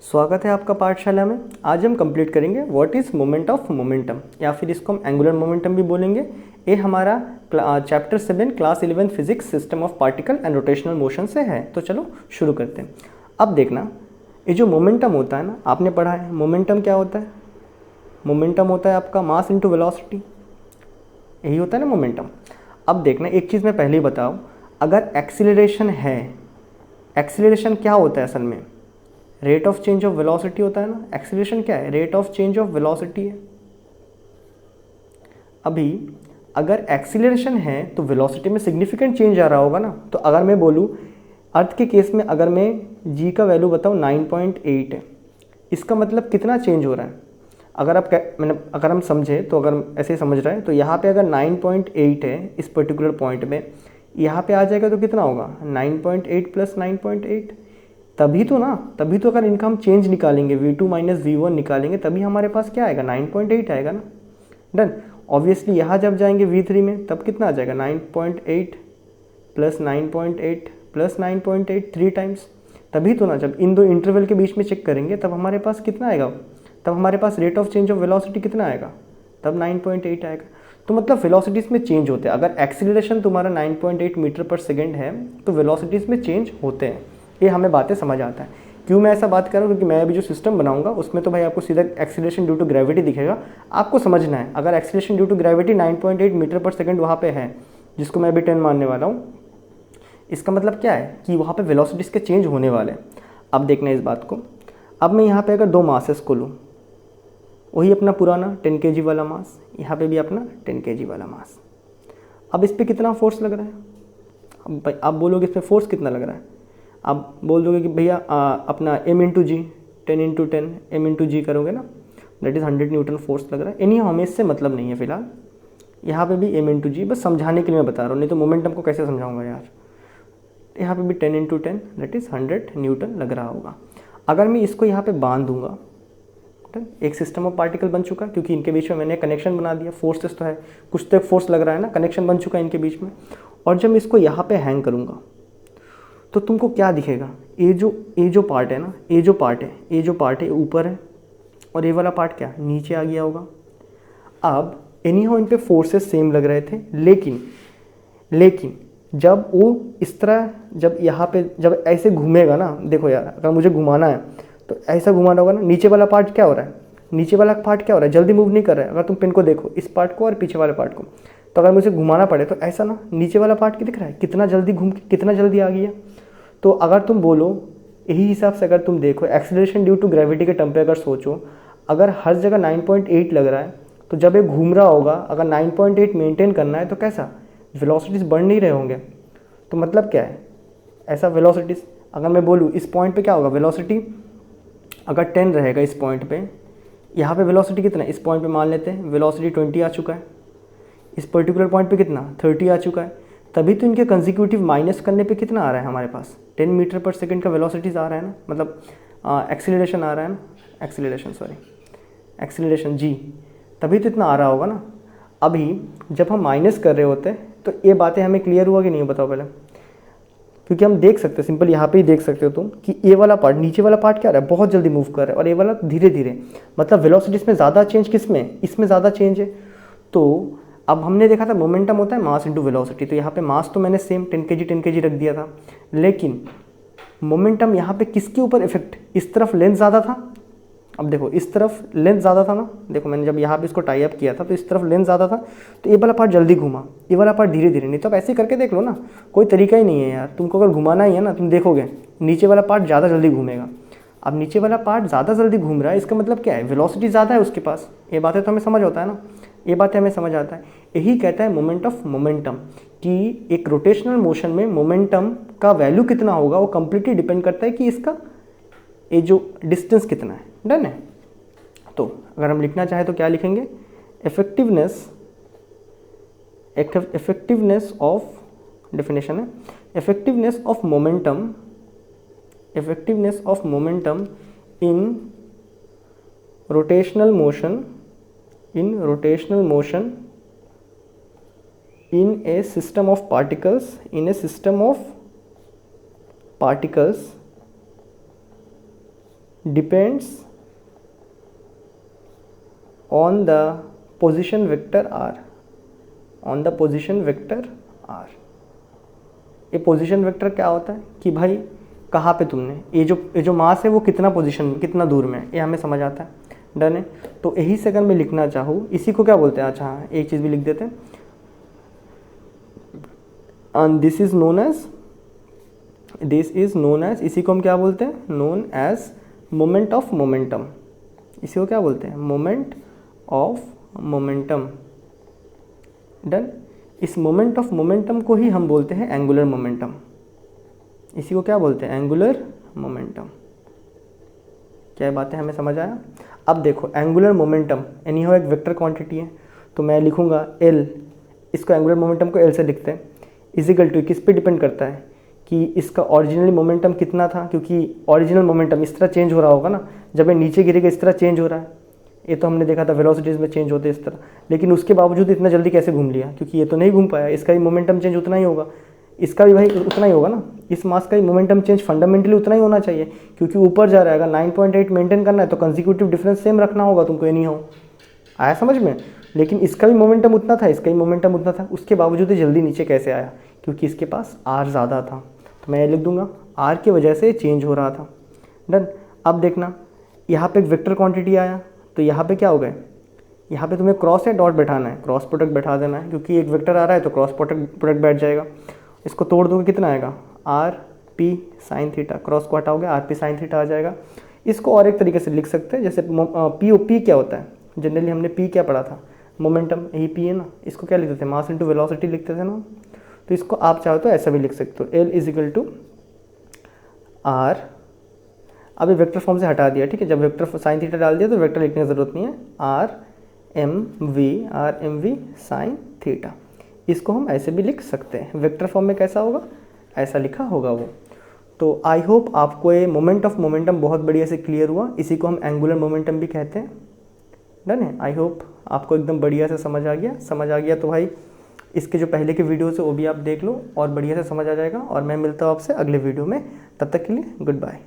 स्वागत है आपका पाठशाला में। आज हम कंप्लीट करेंगे what is moment of momentum, या फिर इसको हम एंगुलर मोमेंटम भी बोलेंगे। ये हमारा chapter 7 class 11 physics system of particle and rotational motion से है। तो चलो शुरू करते हैं। अब देखना, ये जो मोमेंटम होता है ना, आपने पढ़ा है मोमेंटम क्या होता है। मोमेंटम होता है आपका मास इंटू वेलोसिटी, यही होता है ना मोमेंटम। अब देखना, एक चीज़ मैं पहले ही बताऊँ, अगर एक्सीलरेशन है, एक्सीलरेशन क्या होता है असल में, rate of change of velocity होता है ना। एक्सीलरेशन क्या है, rate of change of velocity है। अभी अगर एक्सीलरेशन है तो वेलोसिटी में सिग्निफिकेंट चेंज आ रहा होगा ना। तो अगर मैं बोलूँ अर्थ के केस में, अगर मैं जी का वैल्यू बताऊँ 9.8 है, इसका मतलब कितना चेंज हो रहा है। अगर आप अगर हम समझे तो, अगर ऐसे समझ रहे हैं तो यहाँ पे अगर 9.8 है इस पर्टिकुलर पॉइंट में, यहाँ पे आ जाएगा तो कितना होगा 9.8 प्लस 9.8। तभी तो ना, तभी तो अगर इनका हम चेंज निकालेंगे V2 माइनस V1 निकालेंगे, तभी हमारे पास क्या आएगा 9.8 आएगा ना। डन। ऑब्वियसली यहाँ जब जाएंगे V3 में तब कितना आ जाएगा 9.8 प्लस 9.8 प्लस 9.8 3 टाइम्स। तभी तो ना, जब इन दो इंटरवल के बीच में चेक करेंगे तब हमारे पास कितना आएगा, तब हमारे पास rate of change of velocity कितना आएगा, तब 9.8 आएगा। तो मतलब वेलोसिटीज़ में चेंज होते हैं। अगर एक्सीलरेशन तुम्हारा 9.8 मीटर पर सेकेंड है तो वेलोसिटीज़ में चेंज होते हैं। ये हमें बातें समझ आता है। क्यों मैं ऐसा बात कर रहा हूँ, क्योंकि मैं अभी जो सिस्टम बनाऊंगा उसमें तो भाई आपको सीधा एक्सीलरेशन ड्यू टू ग्रेविटी दिखेगा। आपको समझना है, अगर acceleration due to gravity 9.8 metre per second वहाँ पे है, जिसको मैं अभी 10 मानने वाला हूँ, इसका मतलब क्या है कि वहाँ पे वेलोसिटीज़ के चेंज होने वाले हैं। अब देखना इस बात को। अब मैं यहाँ पे अगर दो मासेस को लूँ, वही अपना पुराना 10 kg वाला मास, यहाँ पे भी अपना 10 kg वाला मास। अब इस पर कितना फोर्स लग रहा है, अब भाई आप बोलोगे इस पर फोर्स कितना लग रहा है। आप बोल दोगे कि भैया अपना m इंटू जी, 10 इंटू 10 m इंटू जी करोगे ना, दैट इज़ 100 न्यूटन फोर्स लग रहा है। इन्हीं हमें इससे मतलब नहीं है फिलहाल, यहाँ पे भी m इंटू जी, बस समझाने के लिए मैं बता रहा हूँ, नहीं तो मोमेंटम को कैसे समझाऊंगा यार। यहाँ पे भी 10 इंटू 10 दैट इज़ 100 न्यूटन लग रहा होगा। अगर मैं इसको यहाँ पे बांध दूंगा, एक सिस्टम ऑफ पार्टिकल बन चुका, क्योंकि इनके बीच में मैंने कनेक्शन बना दिया। फोर्सेस तो है, कुछ तो फोर्स लग रहा है ना, कनेक्शन बन चुका है इनके बीच में। और जब मैं इसको यहाँ पे हैंग करूँगा तो तुमको क्या दिखेगा, ये जो पार्ट है ना, ये जो पार्ट है ऊपर है, और ये वाला पार्ट क्या नीचे आ गया होगा। अब एनीहाउ इन पे फोर्सेस सेम लग रहे थे, लेकिन जब वो इस तरह, जब यहाँ पे जब ऐसे घूमेगा ना, देखो यार अगर मुझे घुमाना है तो ऐसा घुमाना होगा ना। नीचे वाला पार्ट क्या हो रहा है, नीचे वाला पार्ट क्या हो रहा है, जल्दी मूव नहीं कर रहा है। अगर तुम पेन को देखो, इस पार्ट को और पीछे वाले पार्ट को, तो अगर मुझे घुमाना पड़े तो ऐसा ना, नीचे वाला पार्ट क्या दिख रहा है, कितना जल्दी घूम के कितना जल्दी आ गया। तो अगर तुम बोलो, यही हिसाब से अगर तुम देखो एक्सीलरेशन ड्यू टू ग्रेविटी के टर्म पे अगर सोचो, अगर हर जगह 9.8 लग रहा है, तो जब ये घूम रहा होगा, अगर 9.8 मेंटेन करना है तो कैसा, वेलोसिटीज़ बढ़ नहीं रहे होंगे। तो मतलब क्या है, ऐसा वेलोसिटीज़ अगर मैं बोलूँ इस पॉइंट पे क्या होगा, वेलोसिटी अगर 10 रहेगा इस पॉइंट पे, यहाँ पे वेलोसिटी कितना है, इस पॉइंट पे मान लेते हैं वेलोसिटी 20 आ चुका है, इस पर्टिकुलर पॉइंट पे कितना 30 आ चुका है। तभी तो इनके कंसेक्यूटिव माइनस करने पे कितना आ रहा है हमारे पास, 10 मीटर पर सेकंड का वेलोसिटीज़ आ रहा है ना, मतलब एक्सीलरेशन आ रहा है ना, एक्सीलरेशन जी, तभी तो इतना आ रहा होगा ना। अभी जब हम माइनस कर रहे होते हैं तो ये बातें हमें क्लियर हुआ कि नहीं, बताओ पहले। क्योंकि हम देख सकते हैं, सिंपल यहाँ पे ही देख सकते हो तुम कि ये वाला पार्ट, नीचे वाला पार्ट क्या हो रहा है, बहुत जल्दी मूव कर रहा है, और ये वाला धीरे धीरे, मतलब वेलोसिटीज़ में ज़्यादा चेंज किसमें, इसमें ज़्यादा चेंज है। तो अब हमने देखा था मोमेंटम होता है मास इंटू वेलोसिटी, तो यहाँ पे मास तो मैंने सेम 10 kg रख दिया था, लेकिन मोमेंटम यहाँ पे किसके ऊपर इफेक्ट, इस तरफ लेंथ ज़्यादा था। अब देखो इस तरफ लेंथ ज़्यादा था ना, देखो मैंने जब यहाँ पे इसको टाई अप किया था तो इस तरफ लेंथ ज़्यादा था, तो ये वाला पार्ट जल्दी घूमा, ये वाला पार्ट धीरे धीरे। नहीं तो आप ऐसे करके देख लो ना, कोई तरीका ही नहीं है यार। तुमको अगर घुमाना ही है ना, तुम देखोगे नीचे वाला पार्ट ज़्यादा जल्दी घूमेगा। अब नीचे वाला पार्ट ज़्यादा जल्दी घूम रहा है, इसका मतलब क्या है, वेलोसिटी ज़्यादा है उसके पास। ये बातें तो हमें समझ होता है ना, ये बातें हमें समझ आता है। यही कहता है मोमेंट ऑफ मोमेंटम, कि एक रोटेशनल मोशन में मोमेंटम का वैल्यू कितना होगा वो कंप्लीटली डिपेंड करता है कि इसका ये जो डिस्टेंस कितना है। डन है। तो अगर हम लिखना चाहें तो क्या लिखेंगे, इफेक्टिवनेस ऑफ, डेफिनेशन है effectiveness of momentum in rotational motion in a system of particles depends on the position vector R, on the position vector R. ये पोजीशन वेक्टर क्या होता है कि भाई कहाँ पे तुमने ये जो मास है वो कितना पोजीशन में, कितना दूर में है, ये हमें समझ आता है। डन है। तो यही से अगर मैं लिखना चाहूँ, इसी को क्या बोलते हैं, अच्छा हाँ एक चीज़ भी लिख देते हैं, and this is known as, इसी को हम क्या बोलते हैं, known as moment of momentum. इसी को क्या बोलते हैं, मोमेंट ऑफ मोमेंटम। डन। इस मोमेंट ऑफ मोमेंटम को ही हम बोलते हैं एंगुलर मोमेंटम। इसी को क्या बोलते हैं, एंगुलर मोमेंटम। क्या बातें हमें समझ आया। अब देखो एंगुलर मोमेंटम यानी हो एक वेक्टर क्वांटिटी है, तो मैं लिखूंगा एल, इसको एंगुलर मोमेंटम को एल से लिखते हैं, इजिकल टू किस पे डिपेंड करता है कि इसका ओरिजिनली मोमेंटम कितना था, क्योंकि ओरिजिनल मोमेंटम इस तरह चेंज हो रहा होगा ना, जब ये नीचे गिरेगा इस तरह चेंज हो रहा है। ये तो हमने देखा था वेलोसिटीज़ में चेंज होते इस तरह, लेकिन उसके बावजूद इतना जल्दी कैसे घूम लिया, क्योंकि ये तो नहीं घूम पाया। इसका भी मोमेंटम चेंज उतना ही होगा, इसका भी भाई उतना ही होगा ना, इस मास का ही मोमेंटम चेंज फंडामेंटली उतना ही होना चाहिए, क्योंकि ऊपर जा रहा है। अगर 9.8 मेंटेन करना है तो कंसेक्यूटिव डिफरेंस सेम रखना होगा तुमको, एनी हो। आया समझ में। लेकिन इसका भी मोमेंटम उतना था, इसका भी मोमेंटम उतना था, उसके बावजूद ही जल्दी नीचे कैसे आया, क्योंकि इसके पास आर ज़्यादा था। तो मैं ये लिख दूंगा आर की वजह से चेंज हो रहा था। डन। अब देखना यहाँ पे एक वेक्टर क्वांटिटी आया, तो यहाँ पे क्या हो गए, यहाँ पे तुम्हें क्रॉस या डॉट बैठाना है, क्रॉस प्रोडक्ट बैठा देना है, क्योंकि एक वेक्टर आ रहा है तो क्रॉस प्रोडक्ट बैठ जाएगा। इसको तोड़ दोगे कितना आएगा, R P sine theta, cross को हटाओगे आर पी साइन थीटा आ जाएगा। इसको और एक तरीके से लिख सकते हैं, जैसे पी क्या होता है, जनरली हमने पी क्या पढ़ा था, मोमेंटम, यही पी है ना, इसको क्या लिखते थे, मास इंटू वेलोसिटी लिखते थे ना। तो इसको आप चाहो तो ऐसा भी लिख सकते हो, L is equal to R, अब ये वेक्टर फॉर्म से हटा दिया, ठीक है। जब वेक्टर साइन थीटा डाल दिया तो वेक्टर लिखने की ज़रूरत नहीं है, R M V sine theta. इसको हम ऐसे भी लिख सकते हैं, वेक्टर फॉर्म में कैसा होगा, ऐसा लिखा होगा वो। तो आई होप आपको ये मोमेंट ऑफ मोमेंटम बहुत बढ़िया से क्लियर हुआ। इसी को हम एंगुलर मोमेंटम भी कहते हैं। डन है। आई होप आपको एकदम बढ़िया से समझ आ गया तो भाई इसके जो पहले के वीडियोस है वो भी आप देख लो और बढ़िया से समझ आ जाएगा। और मैं मिलता हूँ आपसे अगले वीडियो में, तब तक के लिए गुड बाय।